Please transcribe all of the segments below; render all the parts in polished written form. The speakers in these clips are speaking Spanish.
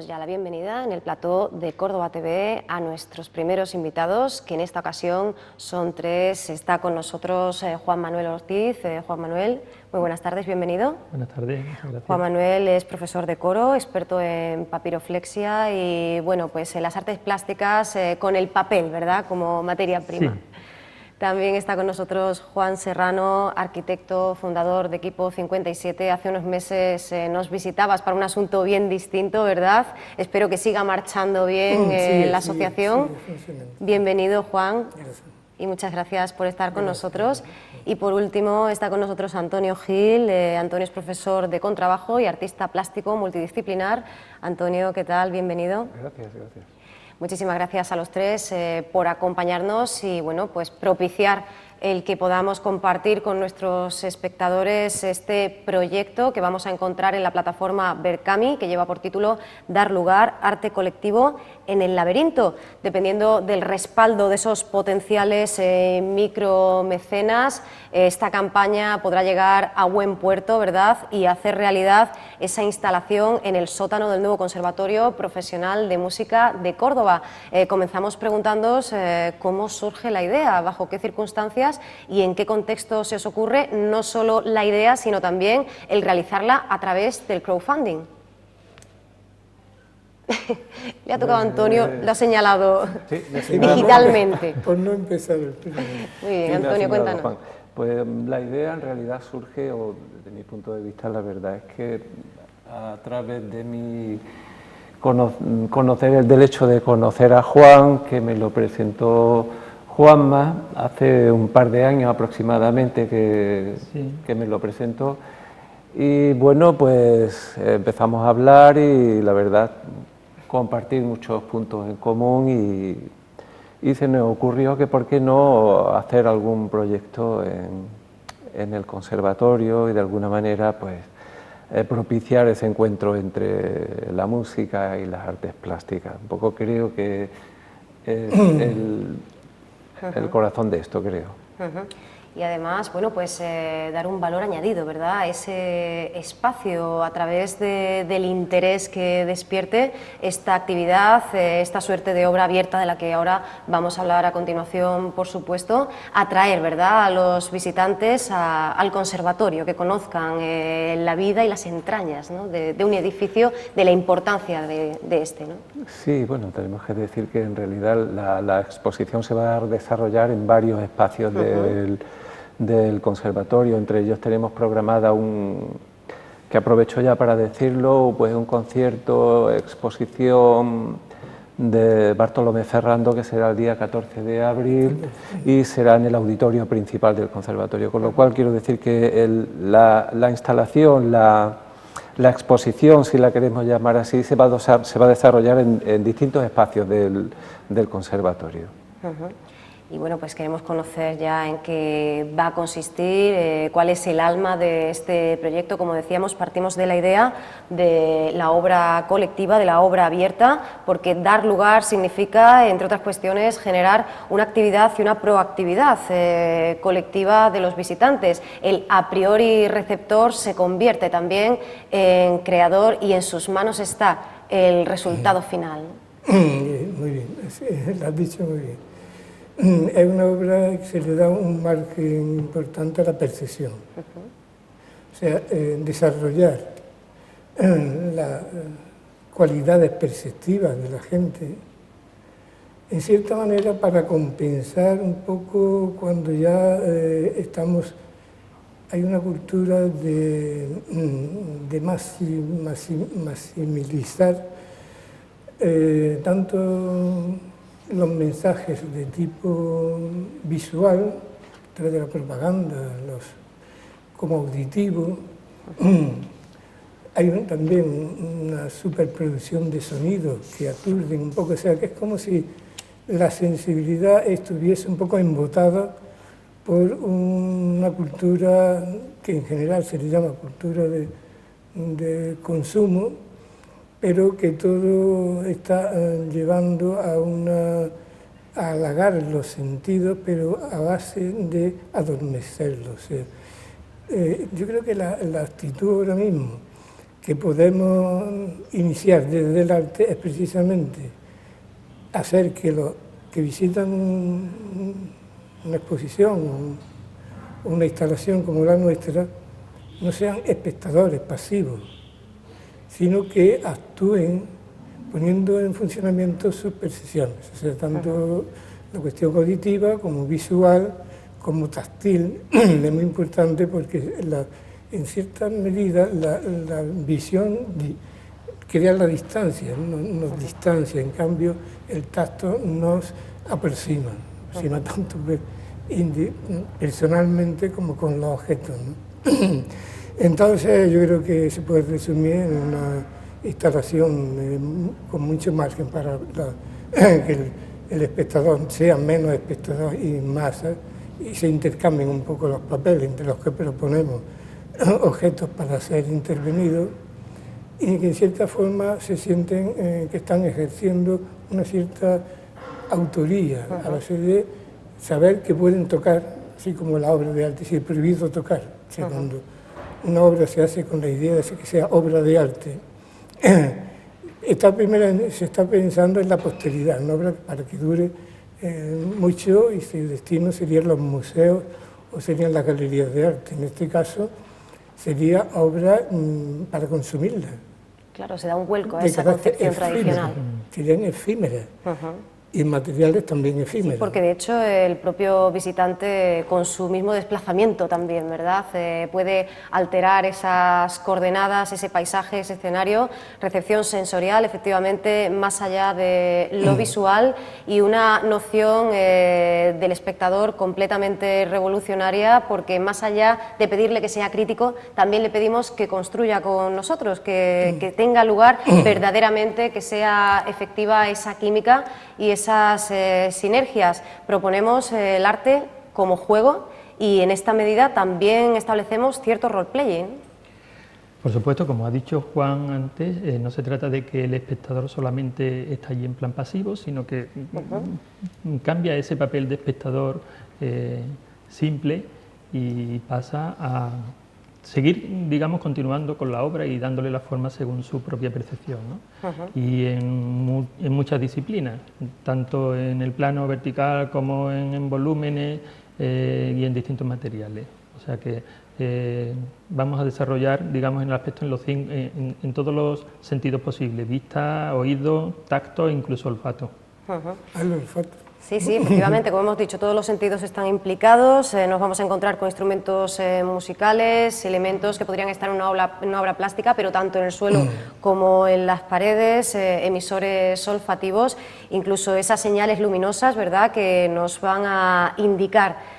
damos ya la bienvenida en el plató de Córdoba TV a nuestros primeros invitados, que en esta ocasión son tres. Está con nosotros Juan Manuel Ortiz. Juan Manuel, muy buenas tardes, bienvenido. Buenas tardes, gracias. Juan Manuel es profesor de coro, experto en papiroflexia y, bueno, pues en las artes plásticas con el papel, ¿verdad?, como materia prima. Sí. También está con nosotros Juan Serrano, arquitecto, fundador de Equipo 57. Hace unos meses nos visitabas para un asunto bien distinto, ¿verdad? Espero que siga marchando bien la asociación. Bienvenido, Juan. Gracias. Y muchas gracias por estar con nosotros. Y por último está con nosotros Antonio Gil. Antonio es profesor de contrabajo y artista plástico multidisciplinar. Antonio, ¿qué tal? Bienvenido. Gracias, gracias. Muchísimas gracias a los tres por acompañarnos y, bueno, pues propiciar el que podamos compartir con nuestros espectadores este proyecto que vamos a encontrar en la plataforma Berkami, que lleva por título Dar lugar, arte colectivo en el laberinto. Dependiendo del respaldo de esos potenciales micromecenas, esta campaña podrá llegar a buen puerto, ¿verdad?, y hacer realidad esa instalación en el sótano del nuevo Conservatorio Profesional de Música de Córdoba. Comenzamos preguntándoos cómo surge la idea, bajo qué circunstancias y en qué contexto se os ocurre no solo la idea, sino también el realizarla a través del crowdfunding. Le ha tocado a Antonio, lo ha señalado digitalmente. Por no empezar el primero. Muy bien, Antonio, cuéntanos. Juan. Pues la idea en realidad surge, o desde mi punto de vista, la verdad es que a través de mi conocer el derecho de conocer a Juan, que me lo presentó Juanma hace un par de años aproximadamente que me lo presentó, y bueno, pues empezamos a hablar y la verdad compartir muchos puntos en común y se nos ocurrió que por qué no hacer algún proyecto en el conservatorio y de alguna manera pues propiciar ese encuentro entre la música y las artes plásticas. Un poco creo que es el corazón de esto, creo. Y además, bueno, pues dar un valor añadido, ¿verdad?, a ese espacio a través del interés que despierte esta actividad, esta suerte de obra abierta de la que ahora vamos a hablar a continuación, por supuesto, atraer, ¿verdad?, a los visitantes al conservatorio, que conozcan la vida y las entrañas, ¿no?, de un edificio, de la importancia de este, ¿no? Sí, bueno, tenemos que decir que en realidad la exposición se va a desarrollar en varios espacios del conservatorio. Entre ellos tenemos programada que aprovecho ya para decirlo, pues un concierto, exposición de Bartolomé Ferrando, que será el día 14 de abril y será en el auditorio principal del conservatorio, con lo cual quiero decir que la instalación, la exposición, si la queremos llamar así, se va a desarrollar en distintos espacios del conservatorio. Y bueno, pues queremos conocer ya en qué va a consistir, cuál es el alma de este proyecto. Como decíamos, partimos de la idea de la obra colectiva, de la obra abierta, porque dar lugar significa, entre otras cuestiones, generar una actividad y una proactividad colectiva de los visitantes. El a priori receptor se convierte también en creador y en sus manos está el resultado final. Muy bien, lo has dicho muy bien. Es una obra que se le da un margen importante a la percepción. O sea, desarrollar las cualidades perceptivas de la gente, en cierta manera para compensar un poco cuando ya hay una cultura de maximizar tanto los mensajes de tipo visual, a través de la propaganda, como auditivo. Hay también una superproducción de sonidos que aturden un poco, o sea, que es como si la sensibilidad estuviese un poco embotada por una cultura que en general se le llama cultura de consumo, pero que todo está llevando a halagar los sentidos, pero a base de adormecerlos. Yo creo que la actitud ahora mismo que podemos iniciar desde el arte es precisamente hacer que los que visitan una exposición o una instalación como la nuestra no sean espectadores pasivos, sino que actúen poniendo en funcionamiento sus percepciones, o sea, tanto la cuestión auditiva como visual, como táctil. Es muy importante porque en cierta medida la visión crea la distancia, nos distancia, en cambio el tacto nos aproxima tanto personalmente como con los objetos, ¿no? Entonces yo creo que se puede resumir en una instalación con mucho margen para que el espectador sea menos espectador y más, y se intercambien un poco los papeles entre los que proponemos objetos para ser intervenidos y que en cierta forma se sienten que están ejerciendo una cierta autoría a base de saber que pueden tocar, así como la obra de arte, si es prohibido tocar. O sea, cuando una obra se hace con la idea de que sea obra de arte, se está pensando en la posteridad, una obra para que dure mucho y su destino serían los museos o serían las galerías de arte. En este caso sería obra para consumirla. Claro, se da un vuelco a esa concepción tradicional. Serían efímeras. Y materiales también efímeros. Sí, porque de hecho el propio visitante con su mismo desplazamiento también, ¿verdad? Puede alterar esas coordenadas, ese paisaje, ese escenario, recepción sensorial, efectivamente, más allá de lo visual y una noción del espectador completamente revolucionaria, porque más allá de pedirle que sea crítico, también le pedimos que construya con nosotros, que tenga lugar verdaderamente, que sea efectiva esa química y esas sinergias. Proponemos el arte como juego y en esta medida también establecemos cierto role-playing. Por supuesto, como ha dicho Juan antes, no se trata de que el espectador solamente está allí en plan pasivo, sino que cambia ese papel de espectador simple y pasa a seguir, digamos, continuando con la obra y dándole la forma según su propia percepción, ¿no? Y en muchas disciplinas, tanto en el plano vertical como en volúmenes y en distintos materiales. O sea que vamos a desarrollar, digamos, en el aspecto en todos los sentidos posibles: vista, oído, tacto e incluso olfato. El olfato. Sí, sí, efectivamente, como hemos dicho, todos los sentidos están implicados, nos vamos a encontrar con instrumentos musicales, elementos que podrían estar en una obra plástica, pero tanto en el suelo como en las paredes, emisores olfativos, incluso esas señales luminosas, ¿verdad?, que nos van a indicar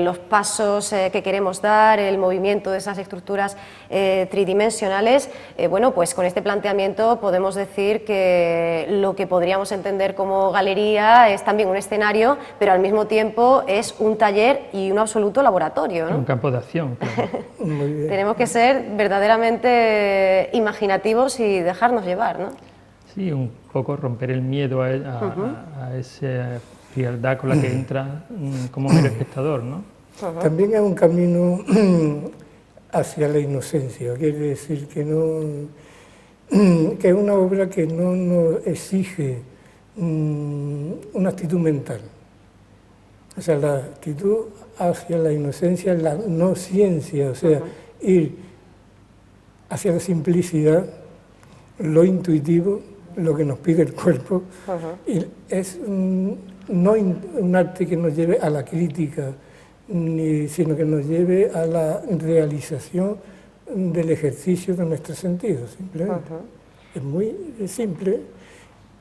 los pasos que queremos dar, el movimiento de esas estructuras tridimensionales. Bueno, pues con este planteamiento podemos decir que lo que podríamos entender como galería es también un escenario, pero al mismo tiempo es un taller y un absoluto laboratorio, ¿no? Un campo de acción, claro. Muy bien. Tenemos que ser verdaderamente imaginativos y dejarnos llevar, ¿no? Sí, un poco romper el miedo a esa frialdad con la que entra como mero espectador, ¿no? También es un camino hacia la inocencia, quiere decir que es una obra que no nos exige una actitud mental. O sea, la actitud hacia la inocencia, la no ciencia, o sea, ir hacia la simplicidad, lo intuitivo, lo que nos pide el cuerpo, y es no un arte que nos lleve a la crítica, sino que nos lleve a la realización del ejercicio de nuestros sentidos, simplemente. Es muy simple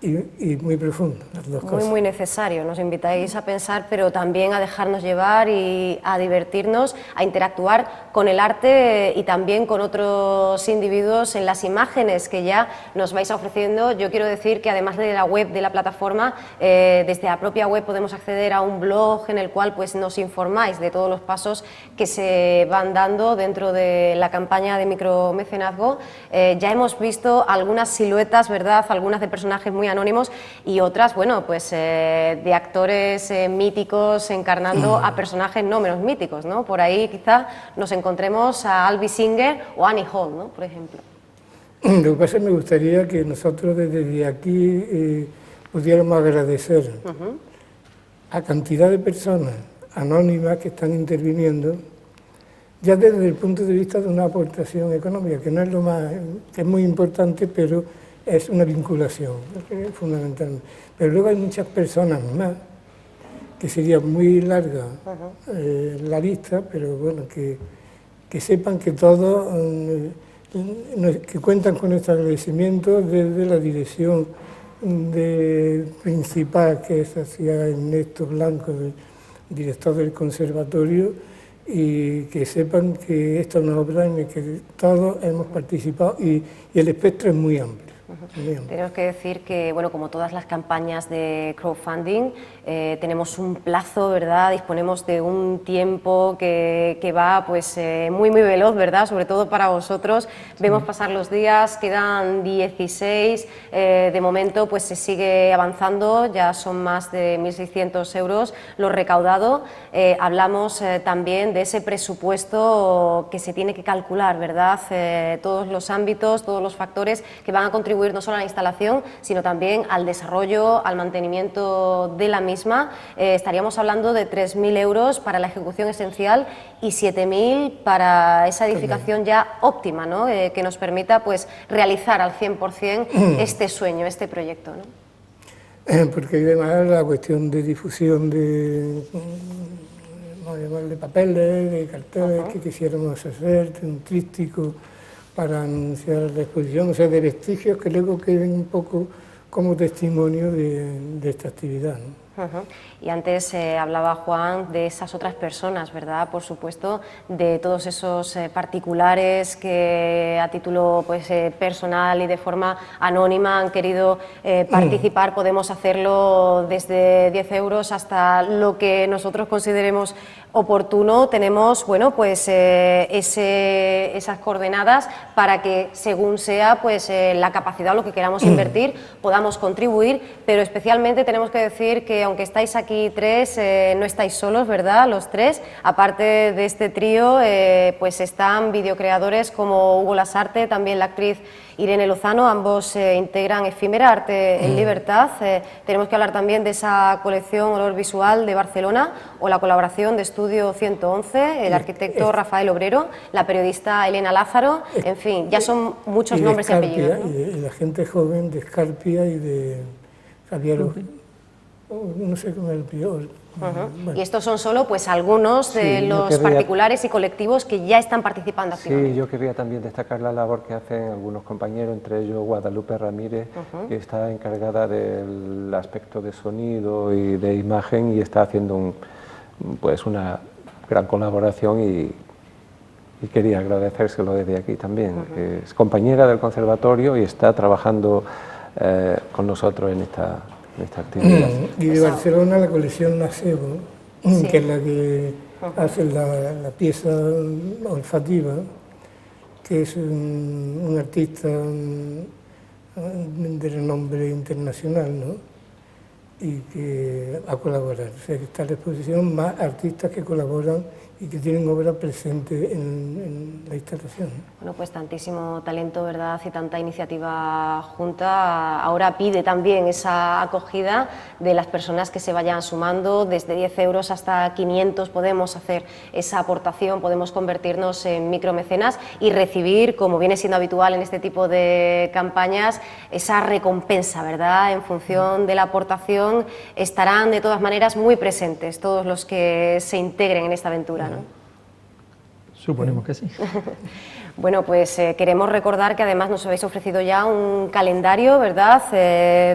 y muy profundo, las dos cosas. Muy necesario, nos invitáis a pensar, pero también a dejarnos llevar y a divertirnos, a interactuar con el arte y también con otros individuos en las imágenes que ya nos vais ofreciendo. Yo quiero decir que además de la web de la plataforma, desde la propia web podemos acceder a un blog en el cual pues nos informáis de todos los pasos que se van dando dentro de la campaña de micromecenazgo. Ya hemos visto algunas siluetas, ¿verdad?, algunas de personajes muy anónimos y otras, bueno, pues de actores míticos encarnando a personajes no menos míticos, ¿no? Por ahí quizá nos encontremos a Alvy Singer o Annie Hall, ¿no?, por ejemplo. Lo que pasa es que me gustaría que nosotros desde aquí pudiéramos agradecer a cantidad de personas anónimas que están interviniendo, ya desde el punto de vista de una aportación económica, que no es lo más, que es muy importante, pero es una vinculación, fundamentalmente. Pero luego hay muchas personas más, que sería muy larga la lista, pero bueno, que sepan que todos, que cuentan con este agradecimiento desde la dirección principal, que es hacia Ernesto Blanco, el director del conservatorio, y que sepan que esta es una obra en la que todos hemos participado y el espectro es muy amplio. Tenemos que decir que, bueno, como todas las campañas de crowdfunding, tenemos un plazo, ¿verdad? Disponemos de un tiempo que va pues muy veloz, ¿verdad? Sobre todo para vosotros. Vemos pasar los días, quedan 16, de momento pues se sigue avanzando, ya son más de 1.600 euros lo recaudado. Hablamos también de ese presupuesto que se tiene que calcular, ¿verdad? Todos los ámbitos, todos los factores que van a contribuir no solo a la instalación, sino también al desarrollo, al mantenimiento de la misma. Estaríamos hablando de 3.000 euros para la ejecución esencial y 7.000 para esa edificación ya óptima, ¿no? Que nos permita pues realizar al 100% este sueño, este proyecto, ¿no? Porque además la cuestión de difusión de, vamos a llamarle papeles, de carteles que quisiéramos hacer, de un tríptico para anunciar la exposición, o sea, de vestigios que luego queden un poco como testimonio de esta actividad, ¿no? Y antes hablaba Juan de esas otras personas, ¿verdad? Por supuesto, de todos esos particulares que a título pues, personal y de forma anónima han querido participar. Podemos hacerlo desde 10 euros hasta lo que nosotros consideremos oportuno. Tenemos, bueno, pues esas coordenadas para que, según sea pues la capacidad o lo que queramos invertir, podamos contribuir, pero especialmente tenemos que decir que aunque estáis aquí tres, no estáis solos, ¿verdad? Los tres, aparte de este trío, pues están videocreadores como Hugo Lasarte, también la actriz Irene Lozano, ambos integran Efímera, Arte en Libertad. Tenemos que hablar también de esa colección Olor Visual de Barcelona o la colaboración de Estudio 111, el arquitecto Rafael Obrero, la periodista Elena Lázaro, en fin, ya son muchos nombres y apellidos, ¿no? Y la gente joven de Escarpia y de Javier, no sé cómo es el peor. Bueno. Y estos son solo pues algunos de los particulares y colectivos que ya están participando activamente. Sí, yo querría también destacar la labor que hacen algunos compañeros, entre ellos Guadalupe Ramírez, que está encargada del aspecto de sonido y de imagen y está haciendo pues una gran colaboración y quería agradecérselo desde aquí también. Es compañera del conservatorio y está trabajando con nosotros en esta actividad. Y de Barcelona la colección Nacebo, que es la que hace la pieza olfativa, que es un artista de renombre internacional, ¿no? Y que va a colaborar. O sea, que está en la exposición más artistas que colaboran y que tienen obra presente en la instalación. Bueno, pues tantísimo talento, ¿verdad? Y tanta iniciativa junta. Ahora pide también esa acogida de las personas que se vayan sumando. Desde 10 euros hasta 500 podemos hacer esa aportación, podemos convertirnos en micromecenas y recibir, como viene siendo habitual en este tipo de campañas, esa recompensa, ¿verdad? En función de la aportación estarán de todas maneras muy presentes todos los que se integren en esta aventura, ¿no? Suponemos que sí. Bueno, pues queremos recordar que además nos habéis ofrecido ya un calendario, ¿verdad?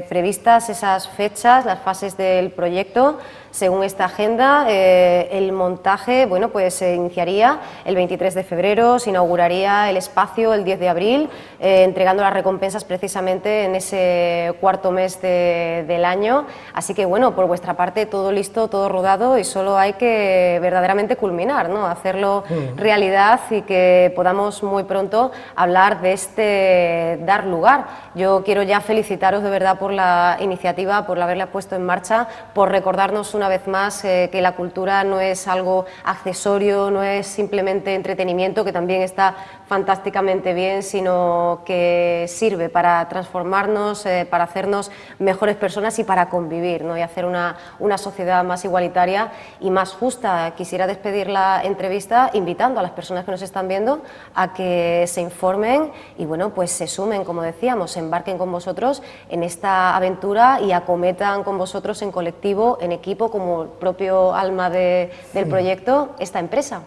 Previstas esas fechas, las fases del proyecto. Según esta agenda, el montaje, bueno, pues se iniciaría el 23 de febrero, se inauguraría el espacio el 10 de abril, entregando las recompensas precisamente en ese cuarto mes del año. Así que, bueno, por vuestra parte todo listo, todo rodado y solo hay que verdaderamente culminar, ¿no? Hacerlo realidad y que podamos muy pronto hablar de este dar lugar. Yo quiero ya felicitaros de verdad por la iniciativa, por haberla puesto en marcha, por recordarnos una vez más que la cultura no es algo accesorio, no es simplemente entretenimiento, que también está fantásticamente bien, sino que sirve para transformarnos, para hacernos mejores personas y para convivir, ¿no? Y hacer una sociedad más igualitaria y más justa. Quisiera despedir la entrevista invitando a las personas que nos están viendo a que se informen y bueno, pues se sumen, como decíamos, se embarquen con vosotros en esta aventura y acometan con vosotros en colectivo, en equipo, como el propio alma del proyecto, esta empresa.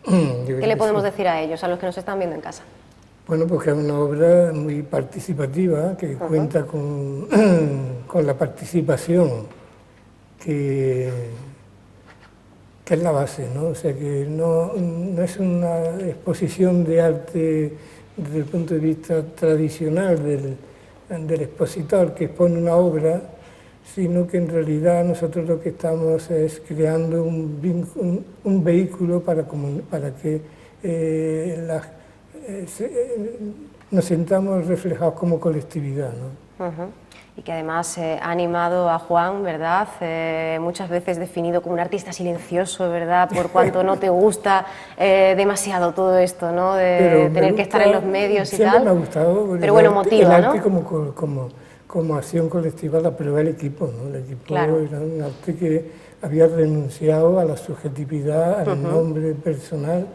¿Qué le podemos decir a ellos, a los que nos están viendo en casa? Bueno, pues que es una obra muy participativa, que cuenta con la participación, que es la base, ¿no? O sea, que no es una exposición de arte desde el punto de vista tradicional del expositor que expone una obra, sino que en realidad nosotros lo que estamos es creando un vehículo para que nos sintamos reflejados como colectividad, ¿no? Y que además ha animado a Juan, ¿verdad? Muchas veces definido como un artista silencioso, ¿verdad? Por cuanto no te gusta demasiado todo esto, ¿no? De tener que estar en los medios y tal. Siempre me ha gustado. Pero bueno, motiva, el arte, ¿no? como acción colectiva la prueba el equipo, ¿no? El equipo claro. Era un arte que había renunciado a la subjetividad, al nombre personal,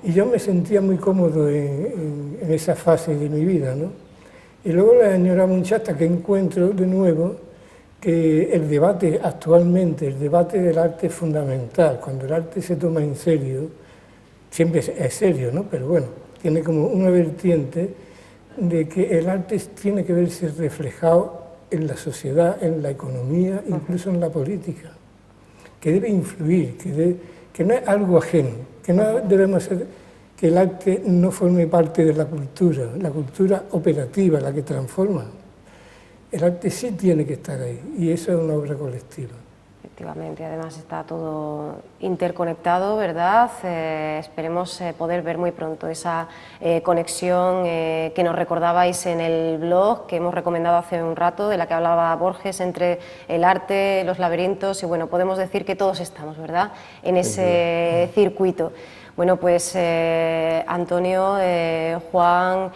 y yo me sentía muy cómodo en esa fase de mi vida, ¿no? Y luego la señora Muncha, hasta que encuentro de nuevo que el debate actualmente, el debate del arte es fundamental. Cuando el arte se toma en serio, siempre es serio, ¿no? Pero bueno, tiene como una vertiente de que el arte tiene que verse reflejado en la sociedad, en la economía, incluso en la política, que debe influir, que no es algo ajeno, que no debemos ser, que el arte no forme parte de la cultura operativa, la que transforma. El arte sí tiene que estar ahí, y eso es una obra colectiva. Efectivamente, además está todo interconectado, ¿verdad? Esperemos poder ver muy pronto esa conexión que nos recordabais en el blog que hemos recomendado hace un rato, de la que hablaba Borges, entre el arte, los laberintos, y bueno, podemos decir que todos estamos, ¿verdad?, en ese circuito. Bueno, pues Antonio, Juan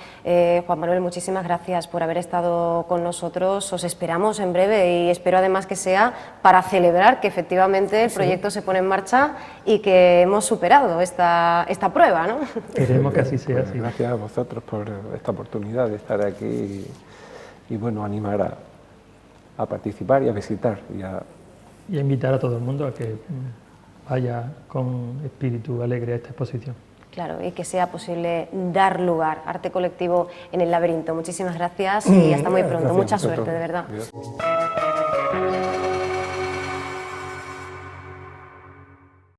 Manuel, muchísimas gracias por haber estado con nosotros. Os esperamos en breve y espero además que sea para celebrar que efectivamente el proyecto se pone en marcha y que hemos superado esta prueba, ¿no? Queremos que así sea. Pues, gracias a vosotros por esta oportunidad de estar aquí y bueno, animar a participar y a visitar. Y a invitar a todo el mundo a que vaya con espíritu alegre a esta exposición. Claro, y que sea posible dar lugar, arte colectivo en el laberinto. Muchísimas gracias y hasta muy pronto. Mucha suerte, de verdad. Adiós.